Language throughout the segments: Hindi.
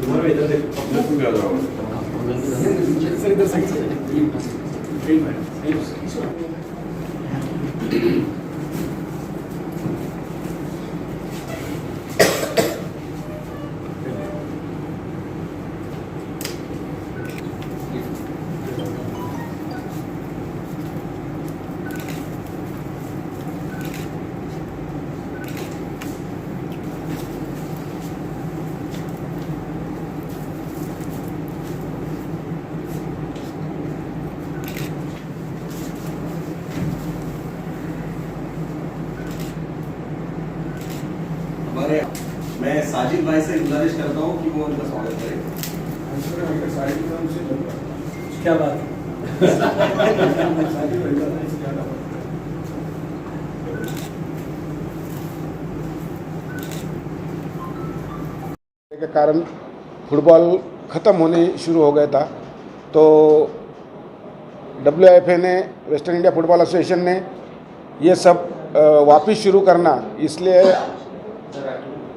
तुम्हारा इधर देख अपने को क्या रहा हमारे मैं साजिद भाई से गुजारिश करता हूँ कि वो उनका स्वागत करें। क्या बात के कारण फुटबॉल ख़त्म होने शुरू हो गया था, तो WIFA ने, वेस्टर्न इंडिया फुटबॉल एसोसिएशन ने ये सब वापस शुरू करना, इसलिए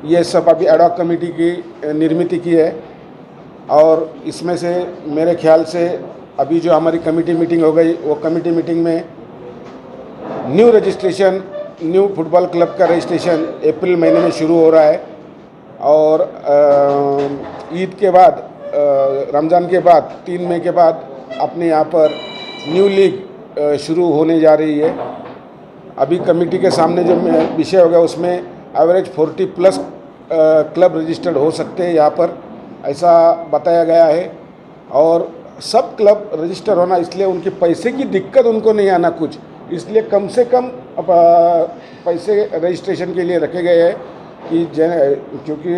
ये सब अभी एडॉक कमेटी की निर्मित की है। और इसमें से मेरे ख्याल से अभी जो हमारी कमेटी मीटिंग हो गई, वो कमेटी मीटिंग में new registration, new football club का रजिस्ट्रेशन अप्रैल महीने में शुरू हो रहा है। और ईद के बाद, रमज़ान के बाद, 3 मई के बाद अपने यहाँ पर न्यू लीग शुरू होने जा रही है। अभी कमेटी के सामने जो विषय होगा उसमें एवरेज 40+ क्लब रजिस्टर्ड हो सकते हैं यहाँ पर, ऐसा बताया गया है। और सब क्लब रजिस्टर होना, इसलिए उनके पैसे की दिक्कत उनको नहीं आना कुछ, इसलिए कम से कम पैसे रजिस्ट्रेशन के लिए रखे गए हैं कि क्योंकि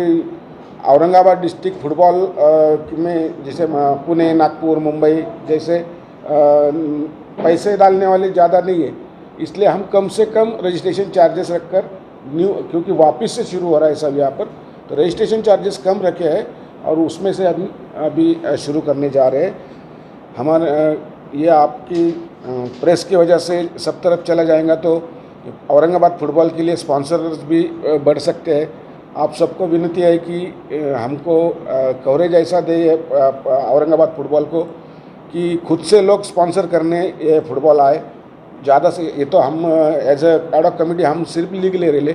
औरंगाबाद डिस्ट्रिक्ट फुटबॉल में जैसे पुणे, नागपुर, मुंबई जैसे पैसे डालने वाले ज़्यादा नहीं है, इसलिए हम कम से कम रजिस्ट्रेशन चार्जेस रखकर न्यू, क्योंकि वापस से शुरू हो रहा है सब यहाँ पर, तो रजिस्ट्रेशन चार्जेस कम रखे हैं और उसमें से अभी शुरू करने जा रहे हैं। हमारे ये आपकी प्रेस की वजह से सब तरफ चला जाएगा तो औरंगाबाद फुटबॉल के लिए स्पॉन्सर्स भी बढ़ सकते हैं। आप सबको विनती है कि हमको कवरेज ऐसा दे औरंगाबाद फुटबॉल को कि खुद से लोग स्पॉन्सर करने ये फुटबॉल आए ज़्यादा से। ये तो हम एज एडॉक कमेटी हम सिर्फ लीग ले रहे,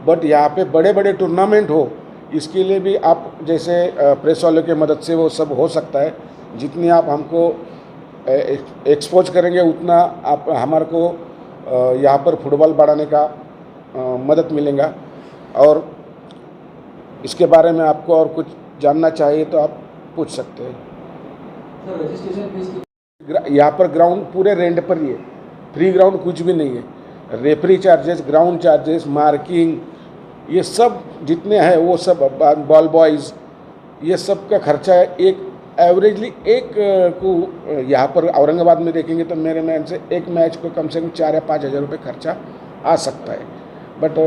बट यहाँ पे बड़े बड़े टूर्नामेंट हो, इसके लिए भी आप जैसे प्रेस वालों की मदद से वो सब हो सकता है। जितनी आप हमको एक्सपोज करेंगे उतना आप हमारे को यहाँ पर फुटबॉल बढ़ाने का मदद मिलेगा। और इसके बारे में आपको और कुछ जानना चाहिए तो आप पूछ सकते हैं। यहाँ पर ग्राउंड पूरे रेंट पर ही है, फ्री ग्राउंड कुछ भी नहीं है। Referee charges, ground charges, marking, ये सब जितने हैं वो सब, बॉल बॉयज़, ये सब का खर्चा है। एक एवरेजली एक को यहाँ पर औरंगाबाद में देखेंगे तो मेरे मान से एक मैच को कम से कम 4 या 5 हज़ार रुपये खर्चा आ सकता है। बट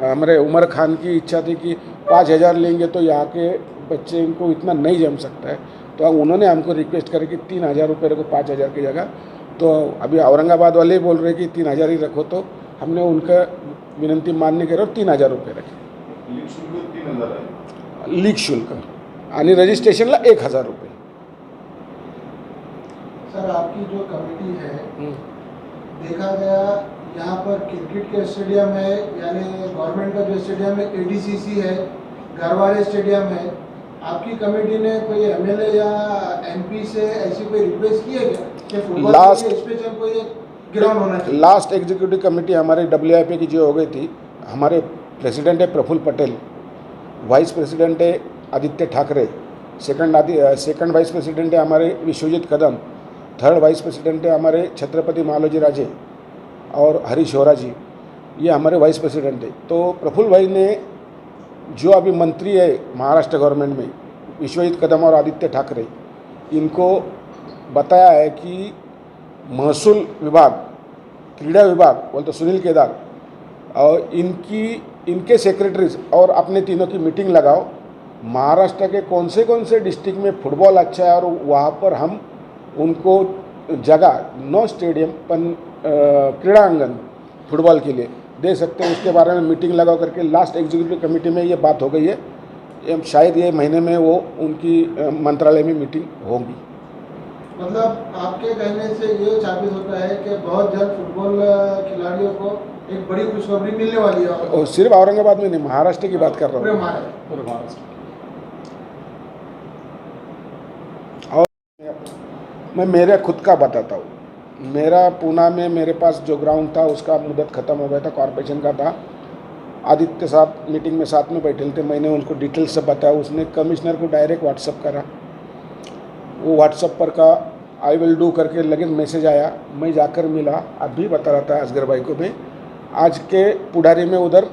हमारे उमर खान की इच्छा थी कि 5,000 लेंगे तो यहाँ के बच्चे को इतना नहीं जम सकता है, तो उन्होंने हमको रिक्वेस्ट करी कि 3,000 रुपये रखो 5,000 की जगह। तो अभी औरंगाबाद वाले बोल रहे कि 3,000 ही रखो, तो हमने उनका विनंती मानने के और 3,000 रुपये रखे। लीग शुल्क आणि रजिस्ट्रेशनला 1,000 रुपये। सर, आपकी जो कमेटी है, देखा गया यहाँ पर क्रिकेट के स्टेडियम है, यानी गवर्नमेंट का जो स्टेडियम है ADCC है, गरवाले स्टेडियम है, आपकी कमेटी ने कोई MLA या MP से ऐसी कोई रिक्वेस्ट की है क्या कि फुटबॉल के लिए स्पेशल कोई ग्राउंड होना चाहिए? लास्ट एग्जीक्यूटिव कमेटी हमारे WIFA की जो हो गई थी, हमारे प्रेसिडेंट है प्रफुल्ल पटेल, वाइस प्रेसिडेंट है Aditya Thackeray, second vice president है हमारे Vishwajeet Kadam, third vice president है हमारे छत्रपति मालोजी राजे और हरीश होरा जी, ये हमारे वाइस प्रेसिडेंट है। तो प्रफुल्ल भाई ने जो अभी मंत्री है महाराष्ट्र गवर्नमेंट में, विश्वजीत कदम और आदित्य ठाकरे, इनको बताया है कि महसूल विभाग, क्रीड़ा विभाग बोलते तो सुनील केदार और इनके सेक्रेटरीज और अपने तीनों की मीटिंग लगाओ, महाराष्ट्र के कौन से डिस्ट्रिक्ट में फुटबॉल अच्छा है और वहाँ पर हम उनको जगह, नो स्टेडियम पर क्रीड़ांगन फुटबॉल के लिए दे सकते हैं। उसके बारे में मीटिंग लगा करके लास्ट एग्जीक्यूटिव कमेटी में ये बात हो गई है शायद ये महीने में वो उनकी मंत्रालय में मीटिंग होगी। मतलब आपके कहने से ये साबित होता है कि बहुत जल्द फुटबॉल खिलाड़ियों को एक बड़ी खुशखबरी मिलने वाली है। और सिर्फ औरंगाबाद में नहीं, महाराष्ट्र की बात कर रहा पूरे हूँ। महाराष्ट्र। पूरे महाराष्ट्र। और मैं मेरा खुद का बताता हूँ। मेरा पूना में मेरे पास जो ग्राउंड था उसका मुदत ख़त्म हो गया था, कॉर्पोरेशन का था। आदित्य साहब मीटिंग में साथ में बैठे थे, मैंने उनको डिटेल से बताया। उसने कमिश्नर को डायरेक्ट व्हाट्सअप करा, वो व्हाट्सअप पर का आई विल डू करके लगन मैसेज आया। मैं जाकर मिला, अभी बता रहा था असगर भाई को मैं, आज के पुढारी में उधर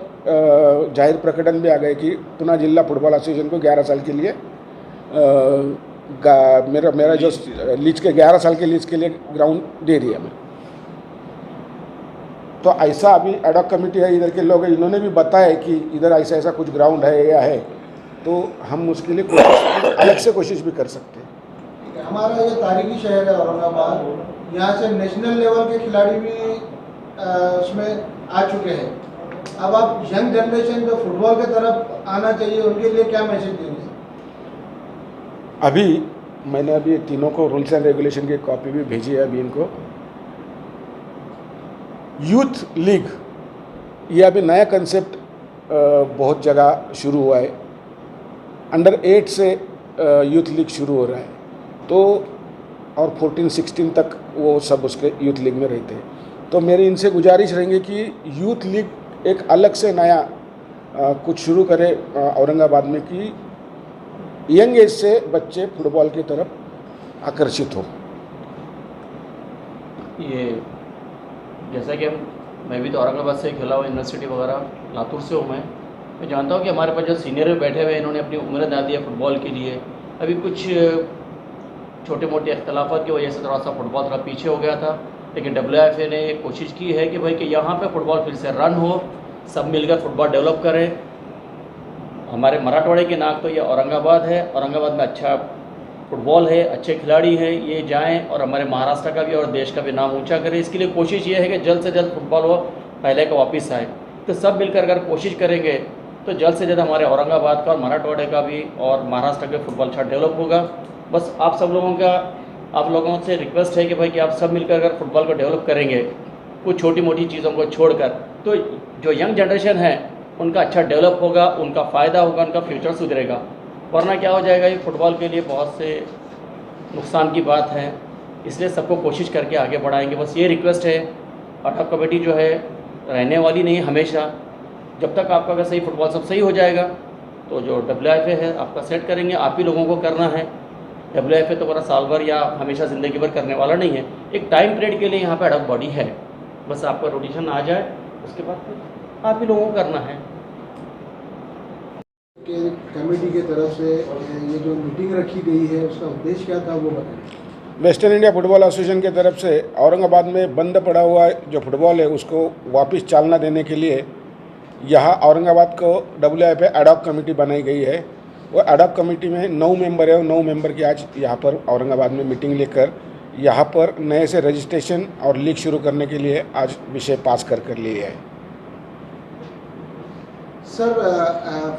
जाहिर प्रकटन भी आ गए कि पुणे जिला फुटबॉल एसोसिएशन को 11 साल के लिए मेरा जो लीज के 11 साल के लीज के लिए ग्राउंड दे दिया मैं। तो ऐसा अभी एडॉक कमेटी है, इधर के लोग हैं, इन्होंने भी बताया कि इधर ऐसा ऐसा कुछ ग्राउंड है या है, तो हम उसके लिए कोशिश अलग से कोशिश भी कर सकते हैं। हमारा ये तारीखी शहर है औरंगाबाद, यहाँ से नेशनल लेवल के खिलाड़ी भी उसमें आ चुके हैं। अब आप यंग जनरेशन जो फुटबॉल की तरफ आना चाहिए उनके लिए क्या मैसेज देंगे? अभी मैंने अभी तीनों को रूल्स एंड रेगुलेशन की कॉपी भी भेजी है अभी इनको। यूथ लीग ये अभी नया कंसेप्ट बहुत जगह शुरू हुआ है। अंडर 8 से यूथ लीग शुरू हो रहा है, तो और 14-16 तक वो सब उसके यूथ लीग में रहते हैं। तो मेरी इनसे गुजारिश रहेंगे कि यूथ लीग एक अलग से नया कुछ शुरू करे औरंगाबाद में, कि यंग एज से बच्चे फुटबॉल की तरफ आकर्षित हो। ये जैसा कि मैं भी तो औरंगाबाद से खेला हुआ, यूनिवर्सिटी वगैरह लातूर से हूँ। मैं जानता हूँ कि हमारे पास जो सीनियर बैठे हुए इन्होंने अपनी उम्र बता दी है फुटबॉल के लिए। अभी कुछ छोटे मोटे अख्तलाफात की वजह से थोड़ा सा फुटबॉल थोड़ा पीछे हो गया था, लेकिन WIFA ने कोशिश की है कि भाई कि यहाँ पे फुटबॉल फिर से रन हो, सब मिलकर फुटबॉल डेवलप करें। हमारे मराठवाड़े के नाक तो ये औरंगाबाद है, औरंगाबाद में अच्छा फुटबॉल है, अच्छे खिलाड़ी हैं, ये जाएं और हमारे महाराष्ट्र का भी और देश का भी नाम ऊंचा करें। इसके लिए कोशिश ये है कि जल्द से जल्द फुटबॉल वो पहले का वापस आए। तो सब मिलकर अगर कोशिश करेंगे तो जल्द से जल्द हमारे औरंगाबाद का और मराठवाड़े का भी और महाराष्ट्र का फुटबॉल अच्छा डेवलप होगा। बस आप लोगों से रिक्वेस्ट है कि भाई कि आप सब मिलकर अगर फुटबॉल को डेवलप करेंगे, कुछ छोटी मोटी चीज़ों को छोड़कर, तो जो यंग जनरेशन है उनका अच्छा डेवलप होगा, उनका फ़ायदा होगा, उनका फ्यूचर सुधरेगा। वरना क्या हो जाएगा, ये फुटबॉल के लिए बहुत से नुकसान की बात है। इसलिए सबको कोशिश करके आगे बढ़ाएंगे। बस ये रिक्वेस्ट है, एडॉक कमेटी जो है रहने वाली नहीं हमेशा। जब तक आपका अगर सही फुटबॉल सब सही हो जाएगा तो जो WIFA है आपका सेट करेंगे, आप ही लोगों को करना है। WIFA तो पूरा साल भर या हमेशा ज़िंदगी भर करने वाला नहीं है, एक टाइम पीरियड के लिए यहाँ पर एडॉक बॉडी है। बस आपका रोटेशन आ जाए, उसके बाद फिर आप ही लोगों को करना है। कि कमेटी की तरफ से ये जो मीटिंग रखी गई है उसका उद्देश्य क्या था वो बताएं। वेस्टर्न इंडिया फुटबॉल एसोसिएशन की तरफ से औरंगाबाद में बंद पड़ा हुआ जो फुटबॉल है उसको वापस चालना देने के लिए यहाँ औरंगाबाद को WIFA एडॉक कमेटी बनाई गई है। वो एडॉक कमेटी में 9 मेंबर है, और 9 मेंबर की आज यहाँ पर औरंगाबाद में मीटिंग लेकर यहाँ पर नए से रजिस्ट्रेशन और लीग शुरू करने के लिए आज विषय पास कर लिए है। सर,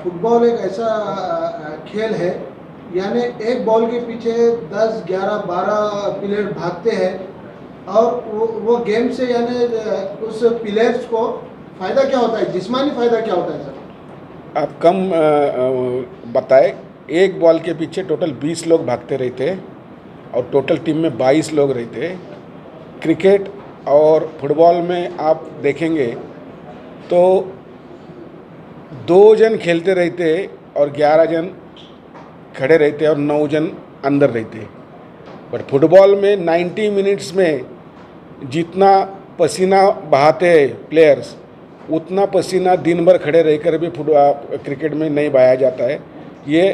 फुटबॉल एक ऐसा खेल है, यानी एक बॉल के पीछे 10, 11, 12 प्लेयर भागते हैं, और वो गेम से यानी उस प्लेयर्स को फ़ायदा क्या होता है, जिस्मानी फ़ायदा क्या होता है सर? आप कम बताए, एक बॉल के पीछे टोटल 20 लोग भागते रहते हैं और टोटल टीम में 22 लोग रहते हैं। क्रिकेट और फुटबॉल में आप देखेंगे तो 2 जन खेलते रहते और 11 जन खड़े रहते और 9 जन अंदर रहते। बट फुटबॉल में 90 मिनट्स में जितना पसीना बहाते हैं प्लेयर्स, उतना पसीना दिन भर खड़े रहकर भी क्रिकेट में नहीं बहाया जाता है। ये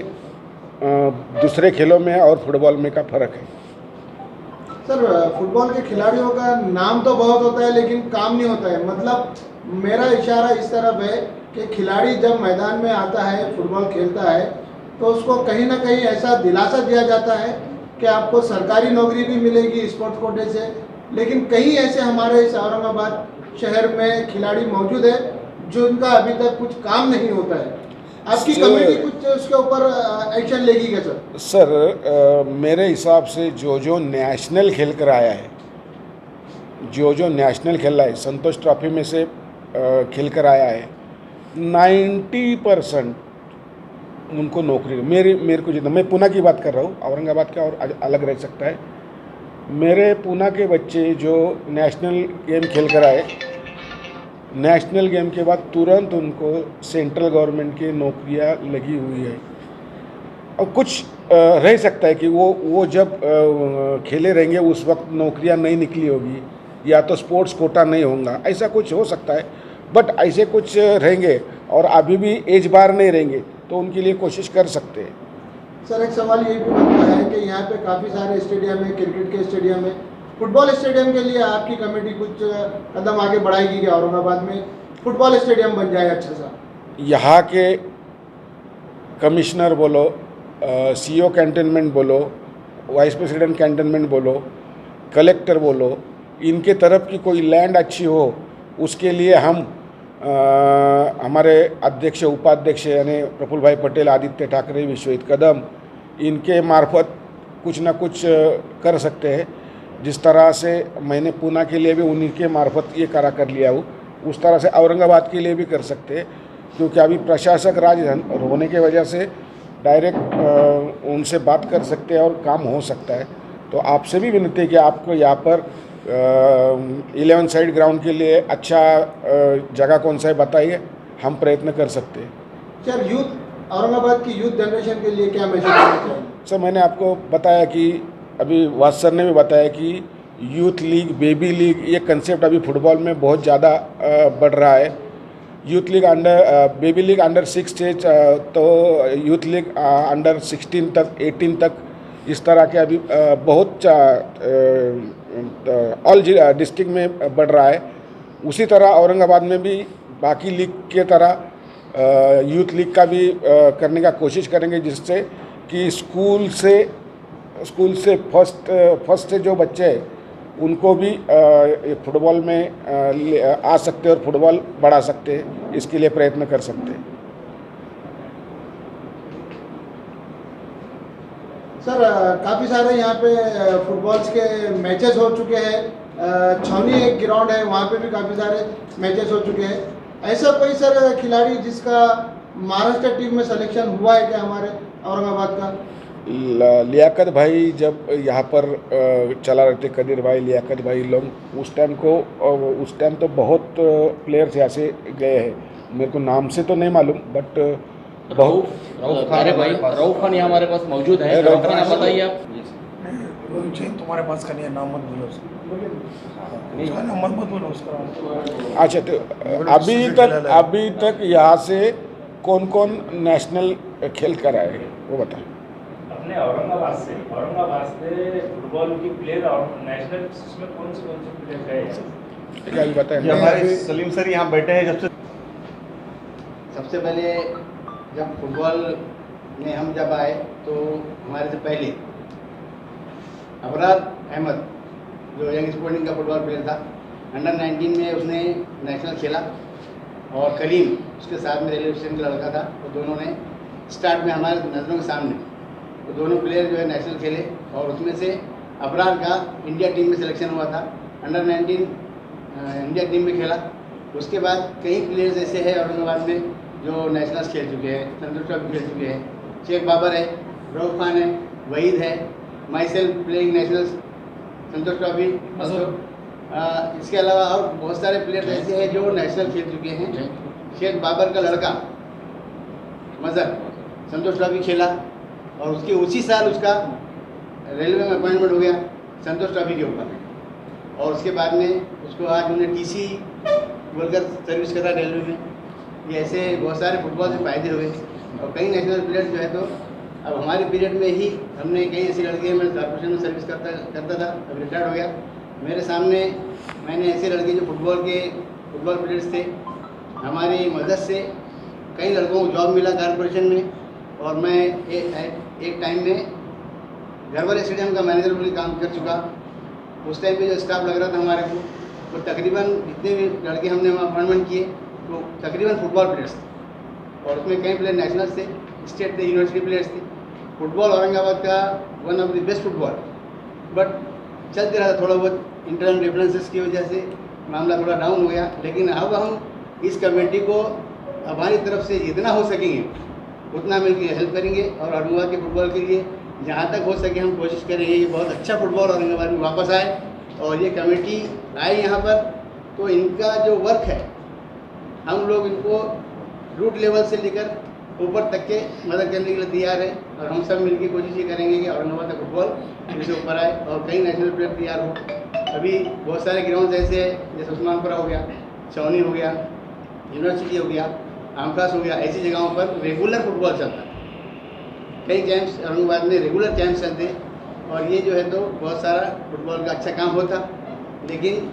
दूसरे खेलों में और फुटबॉल में का फ़र्क है। सर, फुटबॉल के खिलाड़ियों का नाम तो बहुत होता है लेकिन काम नहीं होता है। मतलब मेरा इशारा इस तरफ है कि खिलाड़ी जब मैदान में आता है, फुटबॉल खेलता है, तो उसको कहीं ना कहीं ऐसा दिलासा दिया जाता है कि आपको सरकारी नौकरी भी मिलेगी स्पोर्ट्स कोटे से। लेकिन कई ऐसे हमारे इस औरंगाबाद शहर में खिलाड़ी मौजूद है जिनका अभी तक कुछ काम नहीं होता है। आपकी कमेटी कुछ उसके ऊपर एक्शन लेगी क्या सर? सर मेरे हिसाब से जो नेशनल खेल कर आया है, जो नेशनल खेला है, संतोष ट्रॉफी में से खेल कर आया है, 90% उनको नौकरी मेरे को जितना, मैं पुणे की बात कर रहा हूँ, औरंगाबाद का और अलग रह सकता है। मेरे पुणे के बच्चे जो नेशनल गेम खेल कर आए, नेशनल गेम के बाद तुरंत उनको सेंट्रल गवर्नमेंट की नौकरियां लगी हुई है। और कुछ रह सकता है कि वो जब खेले रहेंगे उस वक्त नौकरियां नहीं निकली होगी, या तो स्पोर्ट्स कोटा नहीं होगा, ऐसा कुछ हो सकता है। बट ऐसे कुछ रहेंगे और अभी भी एज बार नहीं रहेंगे तो उनके लिए कोशिश कर सकते हैं। सर एक सवाल ये भी बनता है कि यहाँ पे काफ़ी सारे स्टेडियम है, क्रिकेट के स्टेडियम है, फुटबॉल स्टेडियम के लिए आपकी कमेटी कुछ कदम आगे बढ़ाएगी कि औरंगाबाद में फुटबॉल स्टेडियम बन जाए अच्छा सा? यहाँ के कमिश्नर बोलो, सीईओ कैंटोनमेंट बोलो, वाइस प्रेसिडेंट कैंटोनमेंट बोलो, कलेक्टर बोलो, इनके तरफ की कोई लैंड अच्छी हो, उसके लिए हम हमारे अध्यक्ष उपाध्यक्ष यानी प्रफुल्ल भाई पटेल, आदित्य ठाकरे, विश्वजीत कदम, इनके मार्फत कुछ ना कुछ कर सकते हैं। जिस तरह से मैंने पुणे के लिए भी उन्हीं के मार्फत ये करा कर लिया हूँ, उस तरह से औरंगाबाद के लिए भी कर सकते हैं। क्योंकि अभी प्रशासक राज होने की वजह से डायरेक्ट उनसे बात कर सकते हैं और काम हो सकता है। तो आपसे भी विनती है कि आपको यहाँ पर 11 साइड ग्राउंड के लिए अच्छा जगह कौन सा है बताइए, हम प्रयत्न कर सकते हैं। सर यूथ, औरंगाबाद की यूथ जनरेशन के लिए क्या मैसेज देना चाहिए? सर मैंने आपको बताया कि अभी वाद सर ने भी बताया कि यूथ लीग, बेबी लीग, ये कंसेप्ट अभी फुटबॉल में बहुत ज़्यादा बढ़ रहा है। Youth league baby league under 6 stage, तो यूथ लीग अंडर 16 तक, 18 तक, इस तरह के अभी बहुत ऑल डिस्ट्रिक्ट में बढ़ रहा है। उसी तरह औरंगाबाद में भी बाकी लीग के तरह यूथ लीग का भी करने का कोशिश करेंगे, जिससे कि स्कूल से फर्स्ट से जो बच्चे हैं उनको भी फुटबॉल में आ सकते हैं और फुटबॉल बढ़ा सकते हैं, इसके लिए प्रयत्न कर सकते हैं। सर काफ़ी सारे यहाँ पे फुटबॉल्स के मैचेस हो चुके हैं, छावनी एक ग्राउंड है वहाँ पे भी काफ़ी सारे मैचेस हो चुके हैं। ऐसा कोई सर खिलाड़ी जिसका महाराष्ट्र टीम में सिलेक्शन हुआ है क्या हमारे औरंगाबाद का? लियाकत भाई जब यहाँ पर चला रहे थे, कदीर भाई, लियाकत भाई लोग, उस टाइम तो बहुत प्लेयर्स यहाँ से गए हैं। मेरे को नाम से तो नहीं मालूम, बट बहुत रऊफ खान यहाँ हमारे पास मौजूद है। रऊफ खान आप बताइए। आप तुम्हारे पास का नहीं है, नाम मत बोलो उसका, नाम मत बोलो उसका। अच्छा, तो अभी तक यहाँ से कौन कौन नेशनल खेल कर आए हैं वो बताएं। अपने औरंगाबाद से फुटबॉल की प्लेयर और नेशनल में कौन से प्लेयर गए? क्या बताएं। हमारे सलीम सर यहाँ बैठे हैं। सबसे पहले जब फुटबॉल में हम जब आए तो हमारे से पहले अबरार अहमद जो यंग स्पोर्टिंग का फुटबॉल प्लेयर था, अंडर 19 में उसने नेशनल खेला, और करीम उसके साथ में रेलवे स्टेशन का लड़का था। तो दोनों ने स्टार्ट में हमारे नज़रों के सामने तो दोनों प्लेयर जो है नेशनल खेले, और उसमें से अबरार का इंडिया टीम में सिलेक्शन हुआ था, अंडर 19 इंडिया टीम में खेला। उसके बाद कई प्लेयर्स ऐसे हैं औरंगाबाद में जो नेशनल्स खेल चुके हैं, संतोष ट्रॉफी खेल चुके हैं। शेख बाबर है, रऊफ खान है, वहीद है, my self playing nationals, Santosh trophy. इसके अलावा और बहुत सारे प्लेयर्स ऐसे हैं जो नेशनल खेल चुके हैं। शेख बाबर का लड़का मजहर संतोष ट्रॉफी खेला, और उसके उसी साल उसका रेलवे में अपॉइंटमेंट हो गया संतोष ट्रॉफी के ऊपर, और उसके बाद में उसको आज उन्हें टीसी बोलकर सर्विस करा रेलवे में। ये ऐसे बहुत सारे फुटबॉल से फायदे हुए, और कई नेशनल प्लेयर्स जो है तो अब हमारे पीरियड में ही हमने कई ऐसे लड़के, मैं कॉर्पोरेशन में सर्विस करता था, अब रिटायर्ड हो गया। मेरे सामने मैंने ऐसे लड़के जो फुटबॉल प्लेयर्स थे, हमारी मदद से कई लड़कों को जॉब मिला कॉर्पोरेशन में, और मैं एक टाइम में घरवाले स्टेडियम का मैनेजर भी काम कर चुका। उस टाइम पे जो स्टाफ लग रहा था हमारे को, तो तकरीबन जितने भी लड़के हमने वहाँ अपॉइंटमेंट किए तो तकरीबन फुटबॉल प्लेयर्स थे, और उसमें कई प्लेयर नेशनल थे, स्टेट थे, यूनिवर्सिटी प्लेयर्स थे। फुटबॉल औरंगाबाद का one of the best football, but चलते रहा थोड़ा बहुत इंटरनल डिफरेंसेस की वजह से मामला थोड़ा डाउन हो गया। लेकिन अब हम इस कमेटी को हमारी तरफ से जितना हो सकेंगे उतना मिलकर हेल्प करेंगे और औरंगाबाद के फुटबॉल के लिए जहाँ तक हो सके हम कोशिश करेंगे कि बहुत अच्छा फुटबॉल औरंगाबाद में वापस आए। और ये कमेटी आए यहाँ पर तो इनका जो वर्क है हम लोग इनको रूट लेवल से लेकर ऊपर तक के मदद करने के लिए तैयार है। और हम सब मिलकर कोशिश ये करेंगे कि औरंगाबाद का फुटबॉल इससे ऊपर आए और कई नेशनल प्लेयर तैयार हो। अभी बहुत सारे ग्राउंड ऐसे हैं जैसे उस्मानपुरा हो गया, छावनी हो गया, यूनिवर्सिटी हो गया, आमखास हो गया, ऐसी जगहों पर रेगुलर फुटबॉल चलता है। कई कैंप्स औरंगाबाद में रेगुलर कैंप्स चलते हैं और ये जो है तो बहुत सारा फुटबॉल का अच्छा काम होता, लेकिन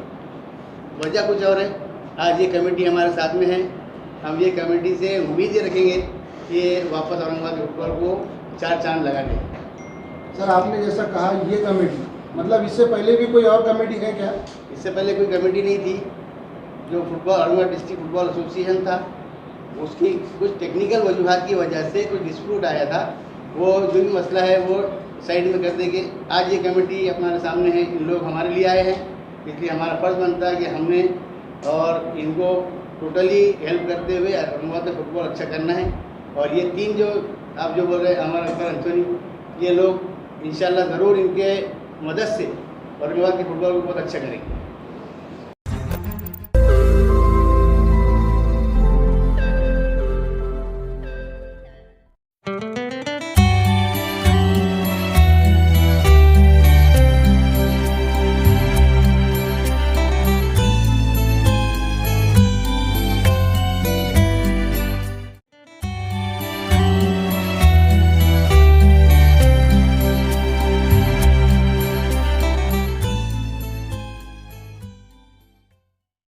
वजह कुछ और है। आज ये कमेटी हमारे साथ में है, हम ये कमेटी से उम्मीद ये रखेंगे कि वापस औरंगाबाद के फुटबॉल को चार चांद लगा दें। सर आपने जैसा कहा ये कमेटी, मतलब इससे पहले भी कोई और कमेटी है क्या? इससे पहले कोई कमेटी नहीं थी। जो football Aurangabad district football association था उसकी कुछ टेक्निकल वजूहात की वजह से कुछ डिस्प्यूट आया था, वो जो भी मसला है वो साइड में कर देंगे। आज ये कमेटी हमारे सामने है, इन लोग हमारे लिए आए हैं, इसलिए हमारा फ़र्ज़ बनता है कि हमने और इनको टोटली हेल्प करते हुए औरंगाबाद का फुटबॉल अच्छा करना है। और ये तीन जो आप जो बोल रहे हैं हमारा अकबर अंथोनी, ये लोग इंशाल्लाह ज़रूर इनके मदद से औरंगाबाद के फुटबॉल को बहुत अच्छा करेंगे।